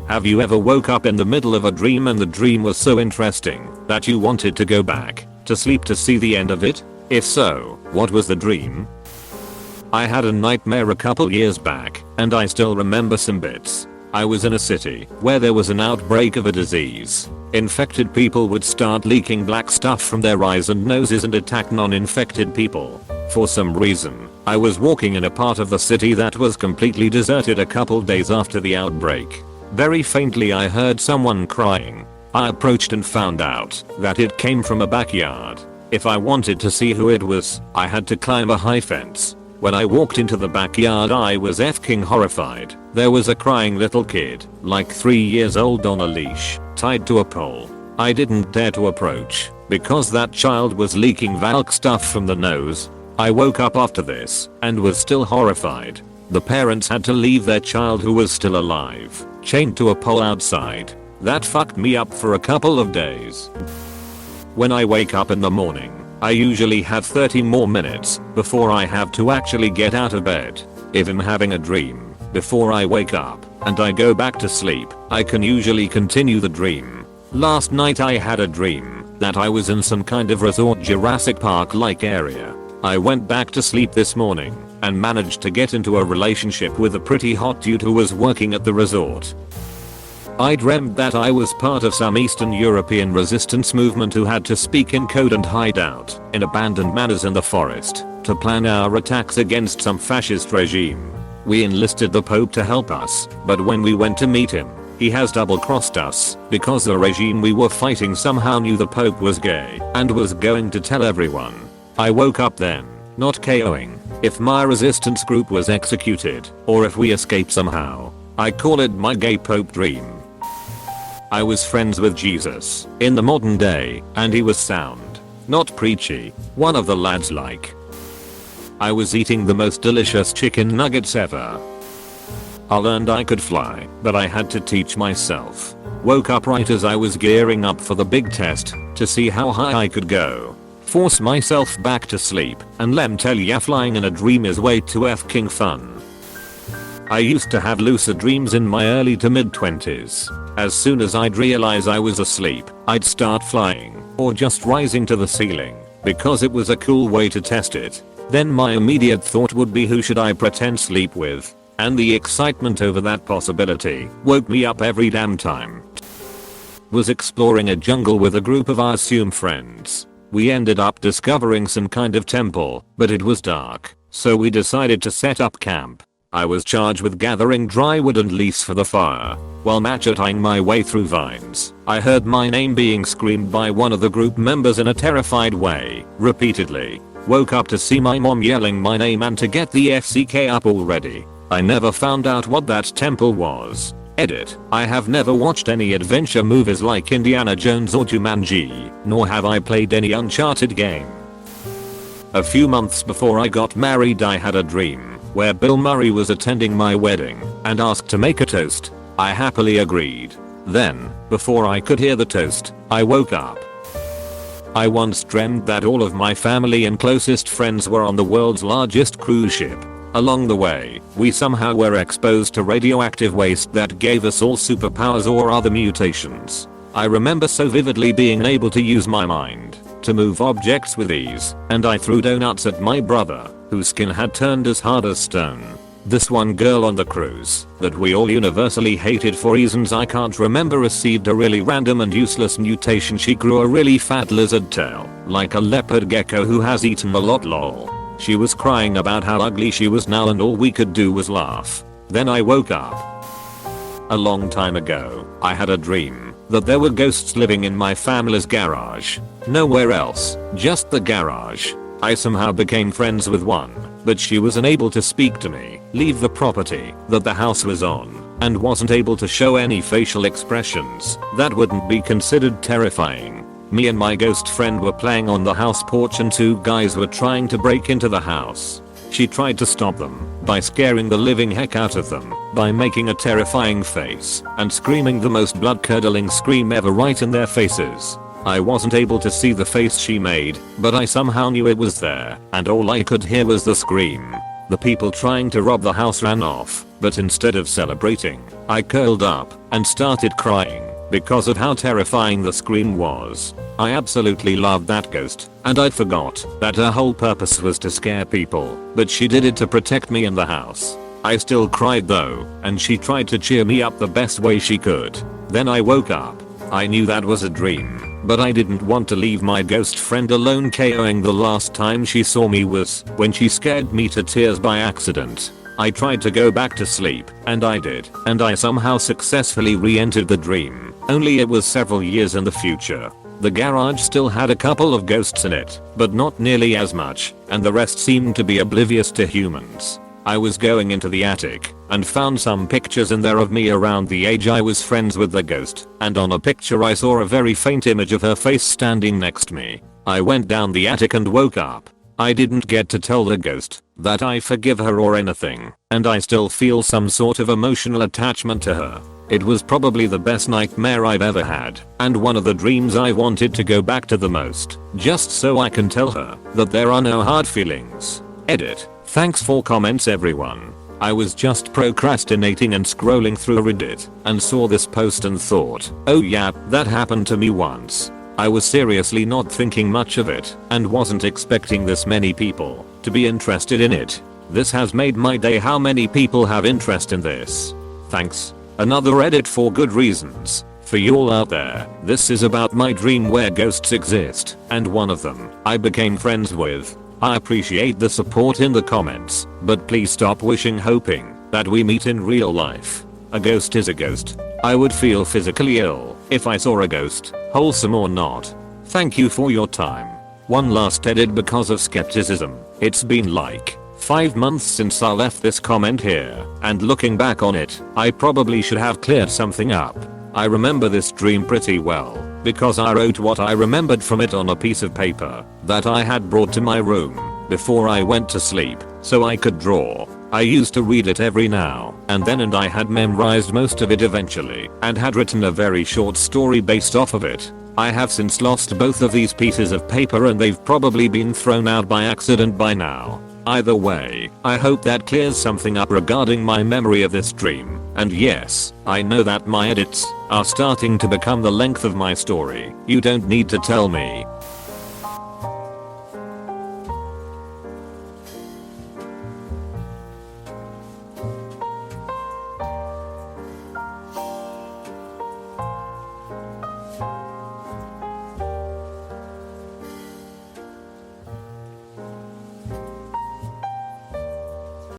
Have you ever woke up in the middle of a dream and the dream was so interesting that you wanted to go back to sleep to see the end of it? If so, what was the dream? I had a nightmare a couple years back and I still remember some bits. I was in a city where there was an outbreak of a disease. Infected people would start leaking black stuff from their eyes and noses and attack non-infected people. For some reason, I was walking in a part of the city that was completely deserted a couple days after the outbreak. Very faintly I heard someone crying. I approached and found out that it came from a backyard. If I wanted to see who it was, I had to climb a high fence. When I walked into the backyard I was f***ing horrified. There was a crying little kid, like 3 years old on a leash, tied to a pole. I didn't dare to approach, because that child was leaking valk stuff from the nose. I woke up after this, and was still horrified. The parents had to leave their child who was still alive, chained to a pole outside. That fucked me up for a couple of days. When I wake up in the morning, I usually have 30 more minutes before I have to actually get out of bed. If I'm having a dream before I wake up and I go back to sleep, I can usually continue the dream. Last night I had a dream that I was in some kind of resort Jurassic Park like area. I went back to sleep this morning and managed to get into a relationship with a pretty hot dude who was working at the resort. I dreamt that I was part of some Eastern European resistance movement who had to speak in code and hide out in abandoned manors in the forest to plan our attacks against some fascist regime. We enlisted the Pope to help us, but when we went to meet him, he has double-crossed us because the regime we were fighting somehow knew the Pope was gay and was going to tell everyone. I woke up then, not KOing if my resistance group was executed or if we escaped somehow. I call it my gay Pope dream. I was friends with Jesus in the modern day and he was sound, not preachy, one of the lads like. I was eating the most delicious chicken nuggets ever. I learned I could fly, but I had to teach myself. Woke up right as I was gearing up for the big test to see how high I could go. Force myself back to sleep and lem tell ya flying in a dream is way too f***ing fun. I used to have lucid dreams in my early to mid 20s. As soon as I'd realize I was asleep, I'd start flying or just rising to the ceiling because it was a cool way to test it. Then my immediate thought would be who should I pretend sleep with, and the excitement over that possibility woke me up every damn time. Was exploring a jungle with a group of I assume friends. We ended up discovering some kind of temple, but it was dark, so we decided to set up camp. I was charged with gathering dry wood and leaves for the fire. While macheting my way through vines, I heard my name being screamed by one of the group members in a terrified way, repeatedly. Woke up to see my mom yelling my name and to get the FCK up already. I never found out what that temple was. Edit. I have never watched any adventure movies like Indiana Jones or Jumanji, nor have I played any Uncharted game. A few months before I got married I had a dream where Bill Murray was attending my wedding and asked to make a toast. I happily agreed. Then, before I could hear the toast, I woke up. I once dreamt that all of my family and closest friends were on the world's largest cruise ship. Along the way, we somehow were exposed to radioactive waste that gave us all superpowers or other mutations. I remember so vividly being able to use my mind to move objects with ease, and I threw donuts at my brother, whose skin had turned as hard as stone. This one girl on the cruise, that we all universally hated for reasons I can't remember, received a really random and useless mutation. She grew a really fat lizard tail, like a leopard gecko who has eaten a lot lol. She was crying about how ugly she was now and all we could do was laugh. Then I woke up. A long time ago, I had a dream that there were ghosts living in my family's garage. Nowhere else, just the garage. I somehow became friends with one, but she was unable to speak to me, leave the property that the house was on, and wasn't able to show any facial expressions that wouldn't be considered terrifying. Me and my ghost friend were playing on the house porch and two guys were trying to break into the house. She tried to stop them by scaring the living heck out of them by making a terrifying face and screaming the most blood-curdling scream ever right in their faces. I wasn't able to see the face she made, but I somehow knew it was there, and all I could hear was the scream. The people trying to rob the house ran off, but instead of celebrating, I curled up and started crying because of how terrifying the scream was. I absolutely loved that ghost, and I forgot that her whole purpose was to scare people, but she did it to protect me in the house. I still cried though, and she tried to cheer me up the best way she could. Then I woke up. I knew that was a dream, but I didn't want to leave my ghost friend alone, KOing the last time she saw me was when she scared me to tears by accident. I tried to go back to sleep, and I did, and I somehow successfully re-entered the dream, only it was several years in the future. The garage still had a couple of ghosts in it, but not nearly as much, and the rest seemed to be oblivious to humans. I was going into the attic and found some pictures in there of me around the age I was friends with the ghost, and on a picture I saw a very faint image of her face standing next to me. I went down the attic and woke up. I didn't get to tell the ghost that I forgive her or anything, and I still feel some sort of emotional attachment to her. It was probably the best nightmare I've ever had, and one of the dreams I wanted to go back to the most, just so I can tell her that there are no hard feelings. Edit. Thanks for comments everyone. I was just procrastinating and scrolling through Reddit and saw this post and thought, oh yeah, that happened to me once. I was seriously not thinking much of it and wasn't expecting this many people to be interested in it. This has made my day. How many people have interest in this? Thanks. Another edit for good reasons. For you all out there, this is about my dream where ghosts exist, and one of them I became friends with. I appreciate the support in the comments, but please stop wishing hoping that we meet in real life. A ghost is a ghost. I would feel physically ill if I saw a ghost, wholesome or not. Thank you for your time. One last edit because of skepticism. It's been like 5 months since I left this comment here, and looking back on it, I probably should have cleared something up. I remember this dream pretty well because I wrote what I remembered from it on a piece of paper that I had brought to my room before I went to sleep so I could draw. I used to read it every now and then, and I had memorized most of it eventually and had written a very short story based off of it. I have since lost both of these pieces of paper and they've probably been thrown out by accident by now. Either way, I hope that clears something up regarding my memory of this dream. And yes, I know that my edits are starting to become the length of my story. You don't need to tell me